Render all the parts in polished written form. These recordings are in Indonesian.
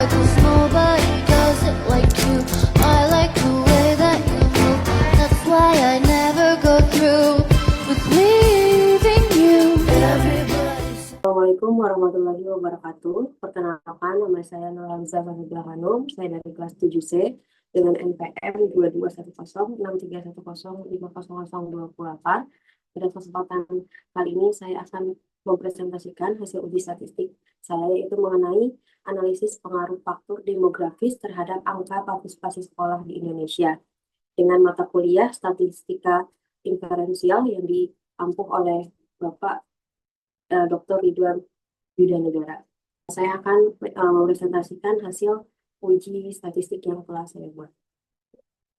'cause nobody does it like you. I like the way that you move. That's why I never go through with leaving you. Assalamualaikum warahmatullahi wabarakatuh. Perkenalkan, nama saya Nurhaliza Fahridah Hanum. Saya dari kelas 7C dengan NPM 221051050028. Pada kesempatan kali ini saya akan mempresentasikan hasil uji statistik saya, yaitu mengenai analisis pengaruh faktor demografis terhadap angka partisipasi sekolah di Indonesia dengan mata kuliah statistika inferensial yang diampuh oleh Bapak Dr. Ridwan Yudanegara. Saya akan mempresentasikan hasil uji statistik yang telah saya buat.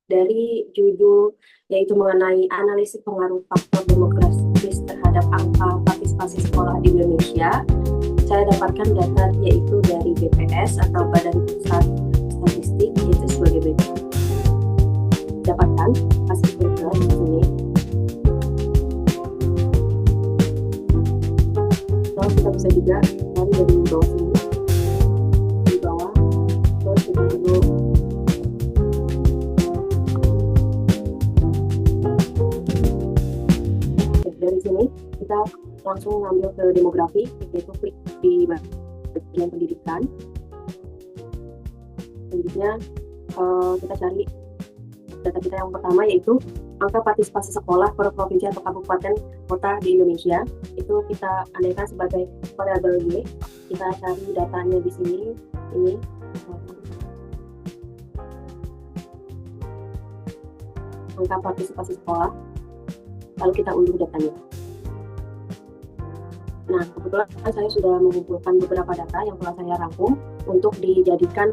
Dari judul yaitu mengenai analisis pengaruh faktor demografis terhadap angka partisipasi sekolah di Indonesia, saya dapatkan data yaitu dari BPS atau Badan Pusat Statistik, yaitu sebagai berikut. Dapatkan hasil berikut di sini. Lalu kita bisa juga cari dari bawah sini, di bawah, terus kita dulu. Dari sini kita langsung ngambil ke demografi, yaitu klik di bagian pendidikan. Selanjutnya kita cari data kita yang pertama, yaitu angka partisipasi sekolah per provinsi atau kabupaten kota di Indonesia. Itu kita andaikan sebagai variabel Y. Kita cari datanya di sini, ini angka partisipasi sekolah. Lalu kita unduh datanya. Nah, kebetulan saya sudah mengumpulkan beberapa data yang telah saya rangkum untuk dijadikan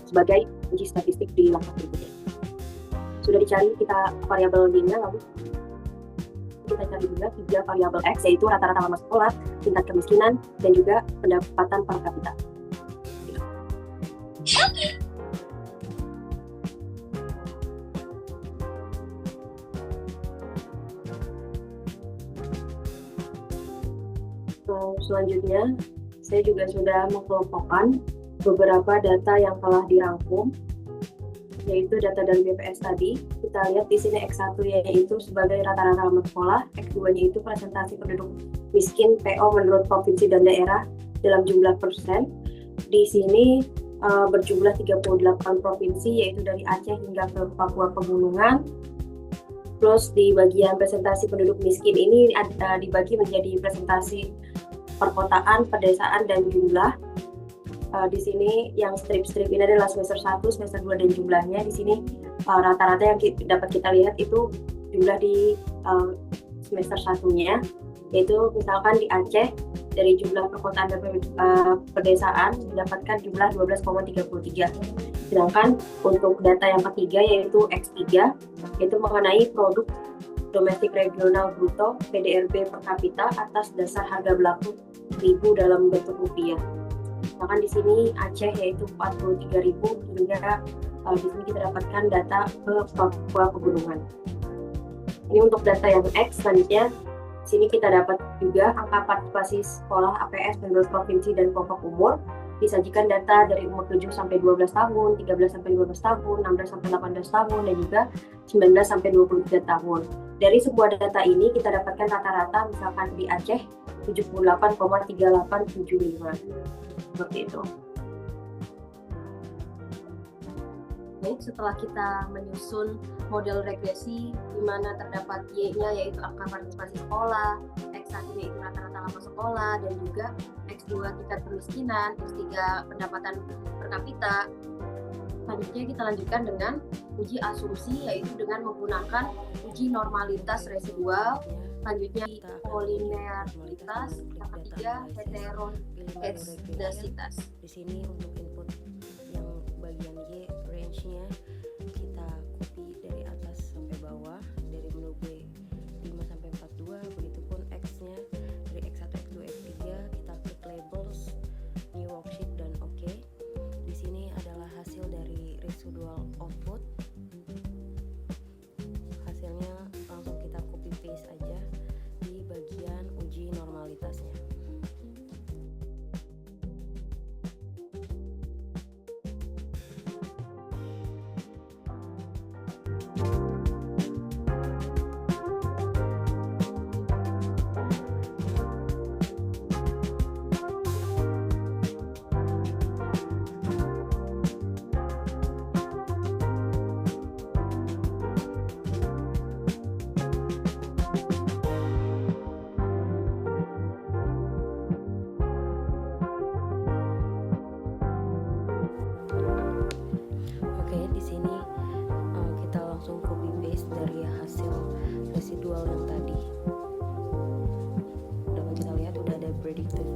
sebagai uji statistik di langkah berikutnya. Sudah dicari kita variabel Y-nya, lalu kita cari juga 3 variabel X, yaitu rata-rata lama sekolah, tingkat kemiskinan, dan juga pendapatan per kapita. Selanjutnya, saya juga sudah mengelompokkan beberapa data yang telah dirangkum, yaitu data dari BPS tadi. Kita lihat di sini X1 yaitu sebagai rata-rata lama sekolah, X2-nya itu presentasi penduduk miskin PO menurut provinsi dan daerah dalam jumlah persen. Di sini berjumlah 38 provinsi, yaitu dari Aceh hingga ke Papua Pegunungan. Plus di bagian presentasi penduduk miskin ini dibagi menjadi presentasi perkotaan, pedesaan, dan jumlah. Di sini yang strip-strip ini adalah semester 1, semester 2, dan jumlahnya. Di sini rata-rata yang dapat kita lihat itu jumlah di semester 1-nya, yaitu misalkan di Aceh dari jumlah perkotaan dan pedesaan mendapatkan jumlah 12,33. Sedangkan untuk data yang ketiga yaitu X3, yaitu mengenai produk domestik regional bruto PDRB per kapita atas dasar harga berlaku 1.000 dalam bentuk rupiah. Bahkan di sini Aceh yaitu 43.000, hingga di sini kita dapatkan data ke Papua Pegunungan. Ini untuk data yang X. Selanjutnya di sini kita dapat juga angka partisipasi sekolah APS menurut provinsi dan kelompok umur. Disajikan data dari umur 7 sampai 12 tahun, 13 sampai 12 tahun, 16 sampai 18 tahun, dan juga 19 sampai 23 tahun. Dari sebuah data ini kita dapatkan rata-rata misalkan di Aceh 78,3875. Seperti itu. Baik, setelah kita menyusun model regresi di mana terdapat Y-nya yaitu angka partisipasi sekolah, X1 yaitu rata-rata lama sekolah, dan juga X2 tingkat kemiskinan, X3 pendapatan per kapita. Selanjutnya kita lanjutkan dengan uji asumsi, yaitu dengan menggunakan uji normalitas residual. Selanjutnya polinearitas, yang ketiga heterogeneisitas. Di sini untuk input yang bagian Y, range-nya kita copy dari atas sampai bawah, dari menu B 5 sampai 42, begitupun X-nya dari X1, X2, X3 kita klik labels, new worksheet, dan OK. Di sini adalah hasil dari residual output. Hasilnya langsung kita copy paste aja di bagian uji normalitasnya. residual yang tadi. Dapat kita lihat udah ada predicted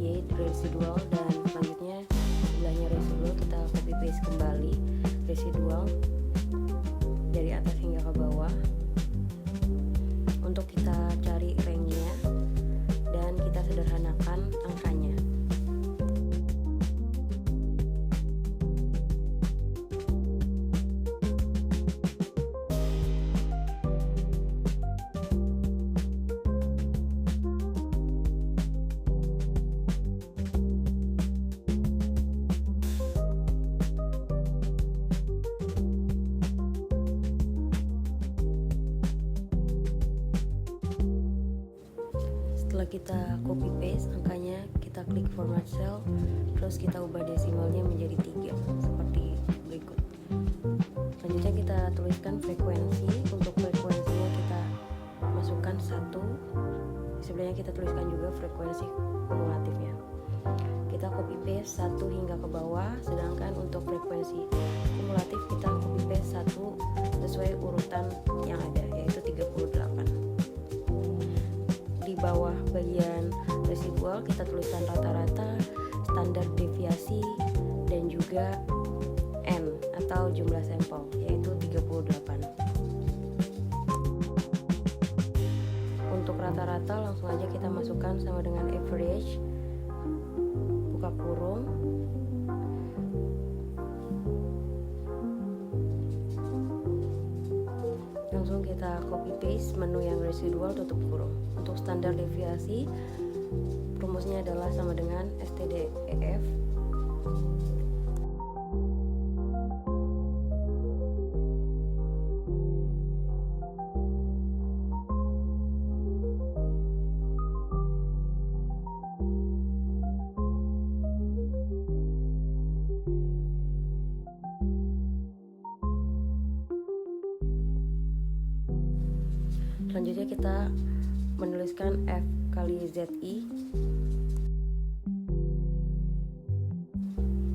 Y residual, dan selanjutnya sebelahnya residual kita copy paste kembali residual dari atas hingga ke bawah untuk kita cari range-nya dan kita sederhanakan angkanya. Setelah kita copy paste angkanya, kita klik format cell, terus kita ubah desimalnya menjadi 3 seperti berikut. Selanjutnya kita tuliskan frekuensi. Untuk frekuensinya kita masukkan 1. Sebenarnya kita tuliskan juga frekuensi kumulatifnya. Kita copy paste 1 hingga ke bawah, sedangkan untuk frekuensi kumulatif kita copy paste 1 sesuai urutan yang ada, yaitu 38. Di bawah bagian residual kita tuliskan rata-rata, standar deviasi, dan juga N atau jumlah sampel, yaitu 38. Untuk rata-rata langsung aja kita masukkan sama dengan average, buka kurung, langsung kita copy paste menu yang residual, tutup kurung. Untuk standar deviasi rumusnya adalah sama dengan STDEF Selanjutnya kita menuliskan F kali ZI.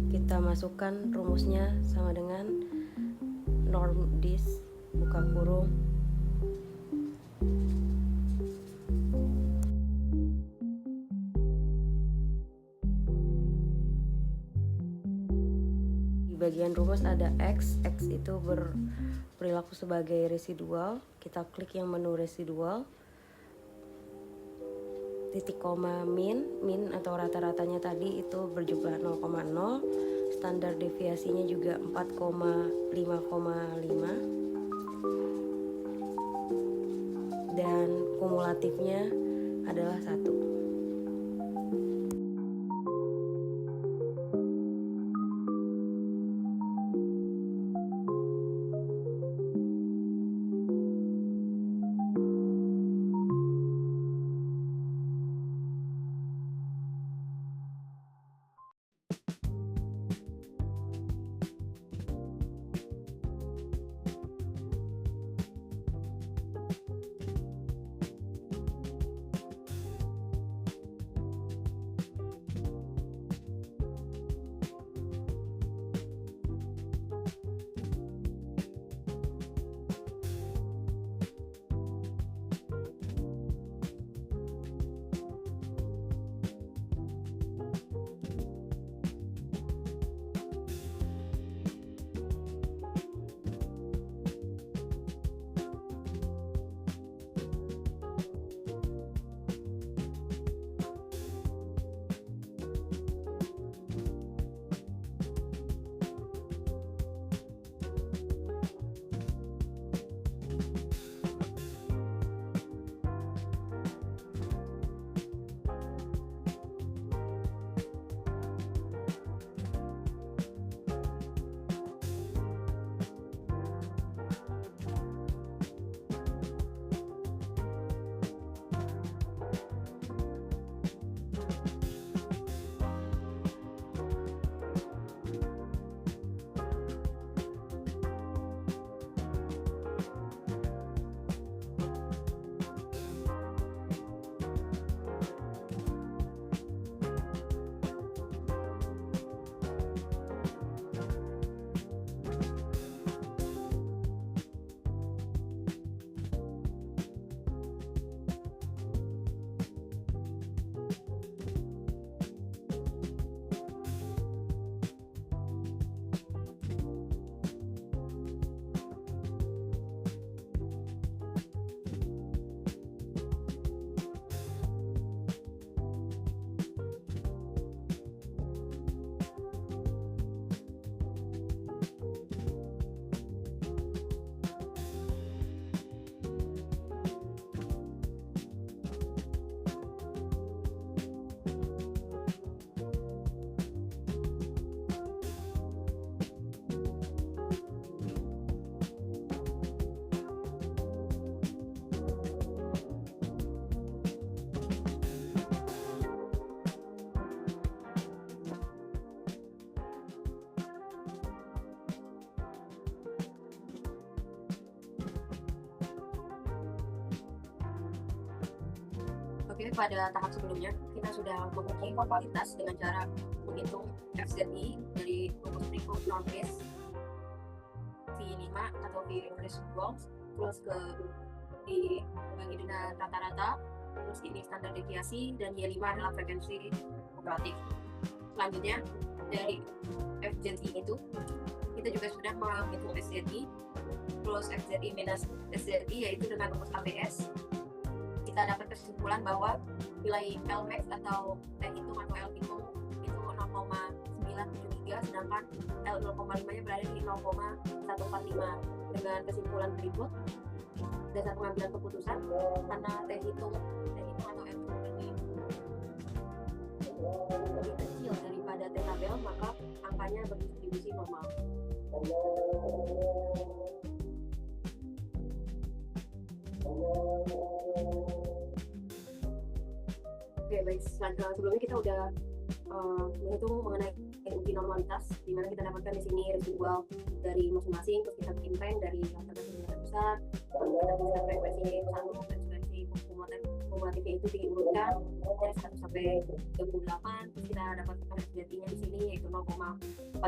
Kita masukkan rumusnya sama dengan norm dis, buka kurung, di bagian rumus ada X itu berperilaku sebagai residual. Kita klik yang menu residual, titik koma min atau rata-ratanya tadi itu berjumlah 0,0, standar deviasinya juga 4,5,5, dan kumulatifnya adalah 1. Oke, pada tahap sebelumnya kita sudah menguji kualitas dengan cara menghitung FZI dari rumus berikut norm base V5 atau V residuals, terus dibagi dengan rata-rata, terus ini standar deviasi, dan Y5 adalah frekuensi operatif. Selanjutnya dari FZI itu kita juga sudah menghitung SZI, terus FZI minus SZI yaitu dengan rumus ABS. Kita dapat kesimpulan bahwa nilai Lmax atau T hitung atau L hitung itu 0,973, sedangkan L 0,5 nya berada di 0,145. Dengan kesimpulan berikut, dasar pengambilan keputusan, karena T hitung atau L hitung ini lebih kecil daripada T tabel, maka angkanya berdistribusi normal. Oke, baik. Sebelumnya kita udah menghitung mengenai uji normalitas, di mana kita dapatkan di sini residual dari masing-masing, terus kita bikin rank dari yang terbesar, kita bisa frekuensi 1, frekuensi kumulatifnya itu diurutkan dari 1 sampai 28, terus kita dapatkan SZI-nya di sini yaitu 0,4395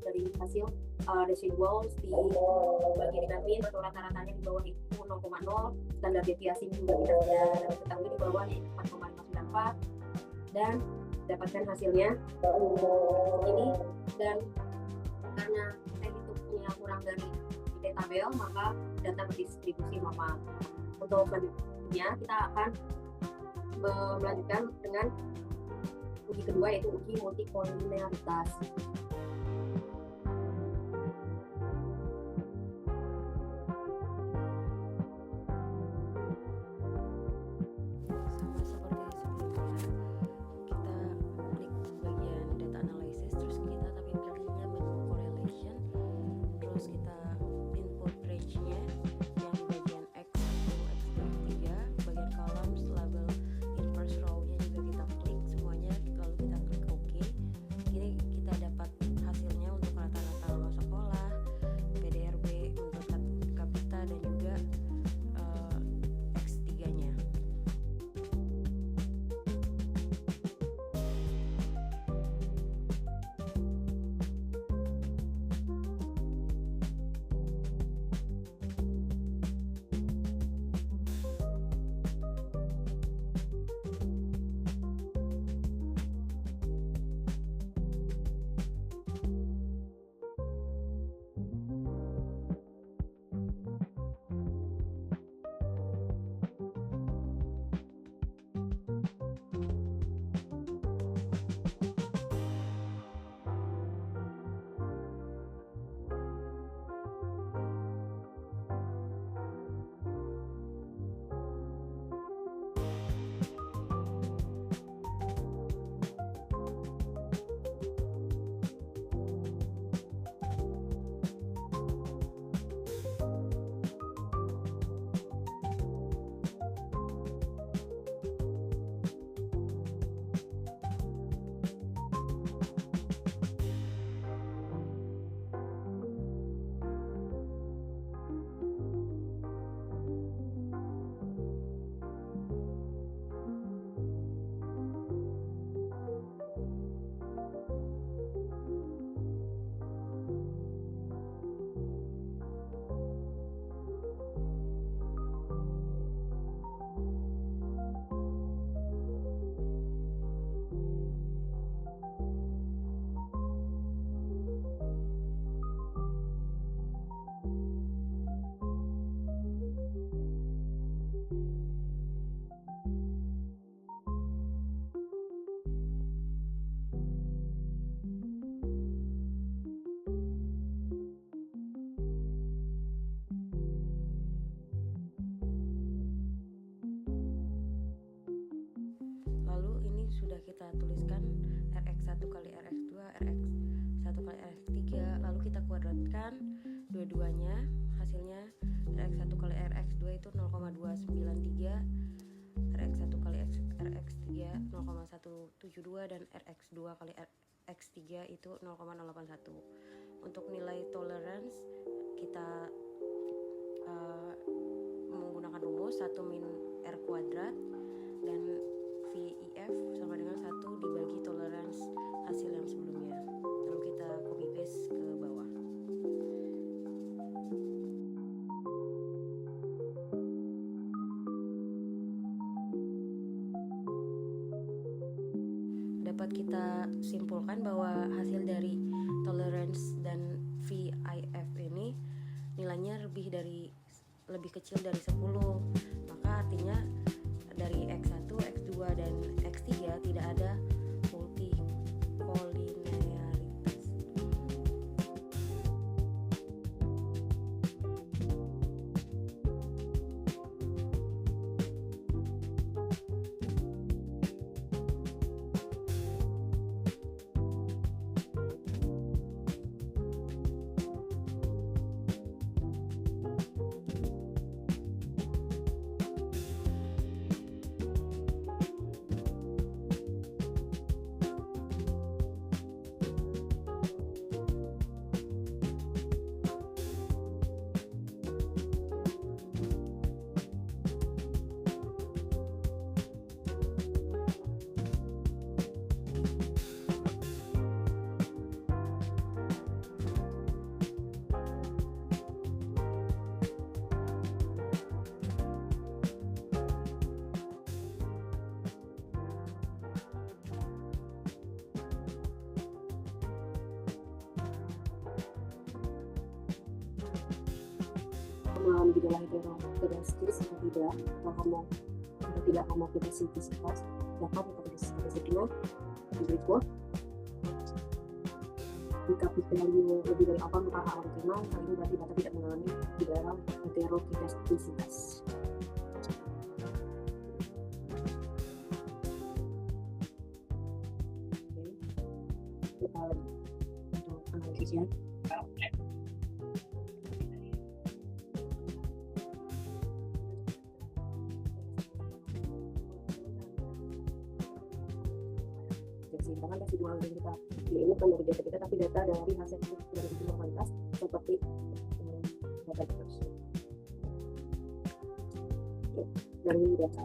dari hasil residuals dibagi dengan min atau rata-ratanya di bawah itu 0,0, standar deviasi juga kita sudah ketahui di bawah yaitu 4,594, dan dapatkan hasilnya ini. Dan karena saya hitungnya kurang dari T tabel, maka data berdistribusi normal. Untuk selanjutnya kita akan melanjutkan dengan uji kedua yaitu uji multikolinearitas. Sama seperti sebelumnya, kita klik bagian data analysis, terus kita tapi pilihnya menu correlation, terus kita input range-nya yang di bagian X1, X3, bagian columns, label, inverse row-nya juga kita klik semuanya, lalu kita klik OK. Jadi kita dapat hasilnya untuk rata-rata lulus sekolah, PDRB, untuk kapita, dan juga X3-nya. Lalu ini sudah kita tuliskan Rx1 kali Rx2, Rx1 kali Rx3, lalu kita kuadratkan dua-duanya, hasilnya Rx1 kali Rx2 itu 0,293, Rx1 kali Rx3 0,172, dan Rx2 kali Rx3 itu 0,081. Untuk nilai tolerance kita menggunakan rumus 1 min R kuadrat, dan VIF sama dengan 1 dibagi tolerance hasil yang sebelumnya. Lalu kita copy paste ke bawah. Dapat kita simpulkan bahwa hasil dari tolerance dan VIF ini nilainya lebih kecil dari 10. Maka artinya dari X1, X2 dan X3 tidak ada multikolinearitas. Mengalami gejala heterogenesis atau tidak homofagosititas dapat dikategorikannya berikut. Jika value lebih dari apa maka hal optimal, hal ini berarti data tidak mengalami gejala heterogenesitas. Kita untuk analisisnya. Kesimbangan residual yang kita pilih ini bukan dari data kita tapi data dari hasil dari normalitas seperti data terus dari data.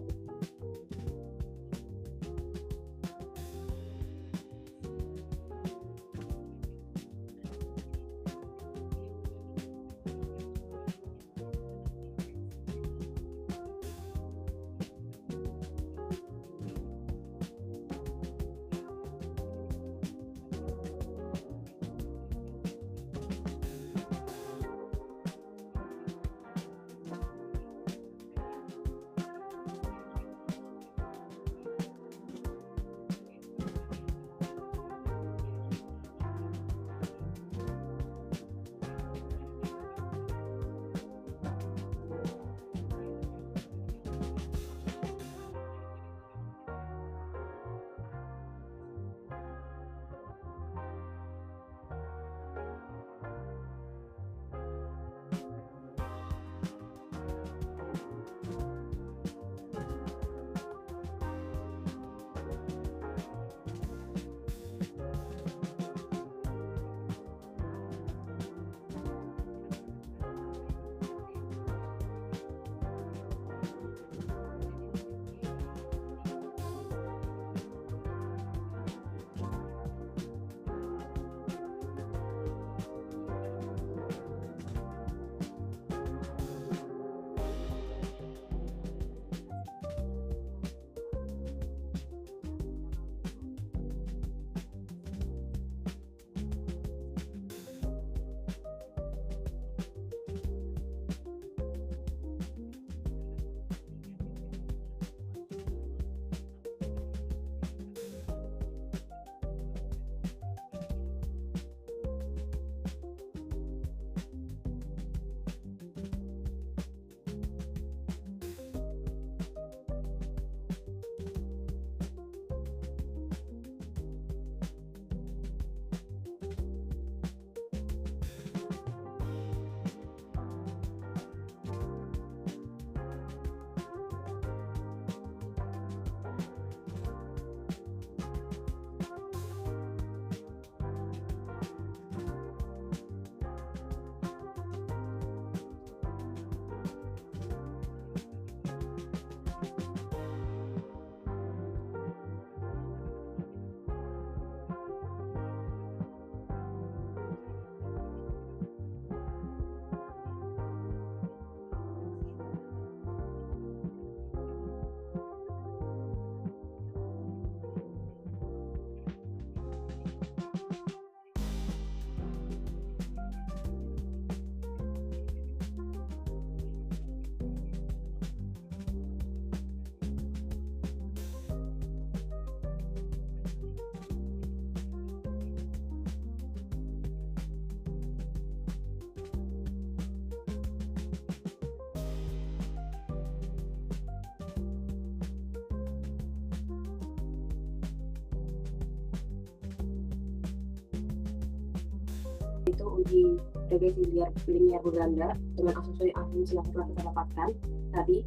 yaitu uji regresi linear berganda dengan asumsi yang telah kita dapatkan. Tadi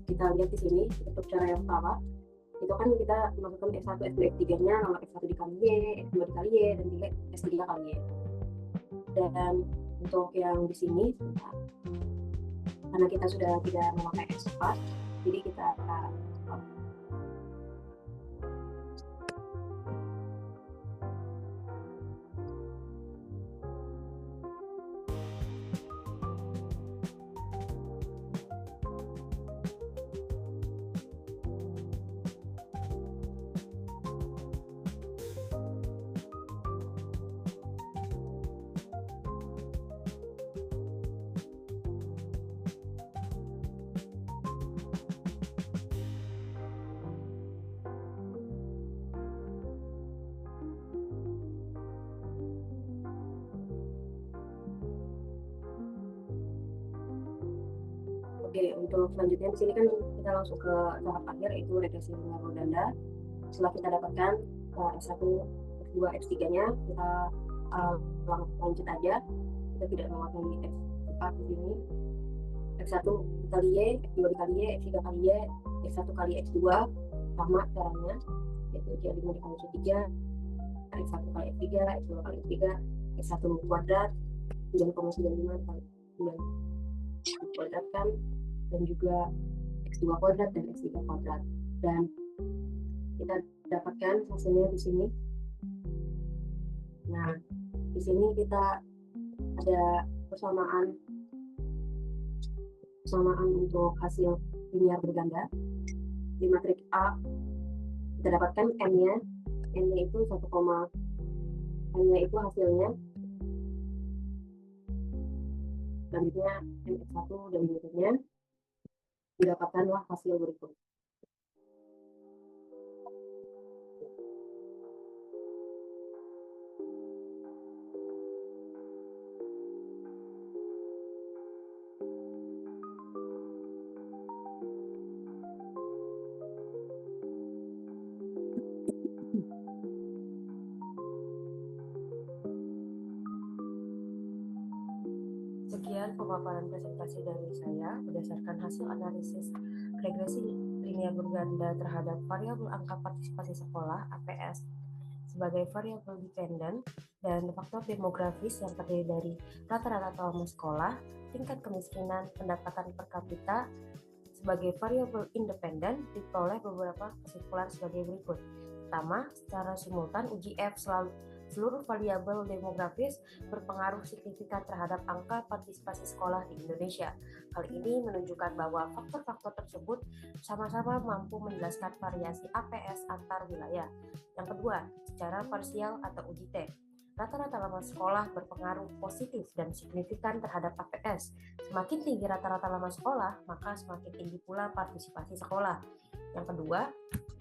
kita lihat di sini untuk cara yang pertama, itu kan kita masukkan S1, S2, S3-nya, nomor S1 dikali Y, S2 dikali Y, dan S3 kali Y. Dan untuk yang di sini, karena kita sudah tidak memakai S4, jadi kita Oke, untuk selanjutnya di sini kan kita langsung ke tahap akhir, yaitu regresi linear berganda. Setelah kita dapatkan S1, S2, S3-nya, kita lanjut aja. Kita tidak memakai S4 di sini. X1 dikali Y, X2 dikali Y, X3 kali Y, X1 kali X2, sama caranya, yaitu X5 dikali X3, X1 kali X3, X2 kali X3, X1 kuadrat, 9,95 kali 9 kuadrat kan, dan juga X2 kuadrat dan X3 kuadrat. Dan kita dapatkan hasilnya di sini. Nah, di sini kita ada persamaan untuk hasil linear berganda. Di matriks A kita dapatkan M-nya itu 1, M-nya itu hasilnya. Selanjutnya MX1 dan berikutnya didapatkanlah hasil berikut. Sekian pemaparan presentasi dari saya berdasarkan hasil analisis regresi linear berganda terhadap variabel angka partisipasi sekolah (APS) sebagai variabel dependen dan faktor demografis yang terdiri dari rata-rata tahun sekolah, tingkat kemiskinan, pendapatan per kapita sebagai variabel independen diperoleh beberapa kesimpulan sebagai berikut. Pertama, secara simultan uji F seluruh variabel demografis berpengaruh signifikan terhadap angka partisipasi sekolah di Indonesia. Hal ini menunjukkan bahwa faktor-faktor tersebut sama-sama mampu menjelaskan variasi APS antar wilayah. Yang kedua, secara parsial atau uji T. Rata-rata lama sekolah berpengaruh positif dan signifikan terhadap APS. Semakin tinggi rata-rata lama sekolah, maka semakin tinggi pula partisipasi sekolah. Yang kedua,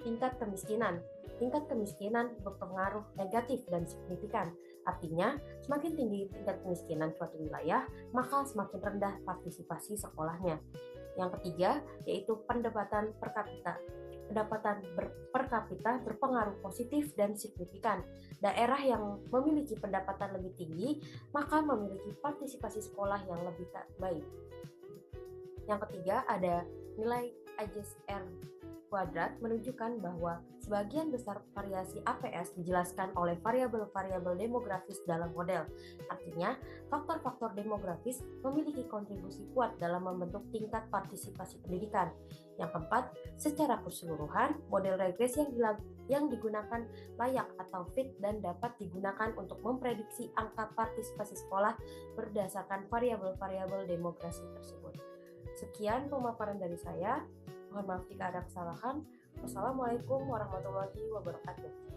tingkat kemiskinan. Tingkat kemiskinan berpengaruh negatif dan signifikan. Artinya, semakin tinggi tingkat kemiskinan suatu wilayah, maka semakin rendah partisipasi sekolahnya. Yang ketiga, yaitu pendapatan per kapita. Pendapatan per kapita berpengaruh positif dan signifikan. Daerah yang memiliki pendapatan lebih tinggi, maka memiliki partisipasi sekolah yang lebih baik. Yang ketiga, ada nilai IJSR kuadrat menunjukkan bahwa sebagian besar variasi APS dijelaskan oleh variabel-variabel demografis dalam model. Artinya, faktor-faktor demografis memiliki kontribusi kuat dalam membentuk tingkat partisipasi pendidikan. Yang keempat, secara keseluruhan, model regresi yang digunakan layak atau fit dan dapat digunakan untuk memprediksi angka partisipasi sekolah berdasarkan variabel-variabel demografi tersebut. Sekian pemaparan dari saya. Mohon maaf jika ada kesalahan. Wassalamualaikum warahmatullahi wabarakatuh.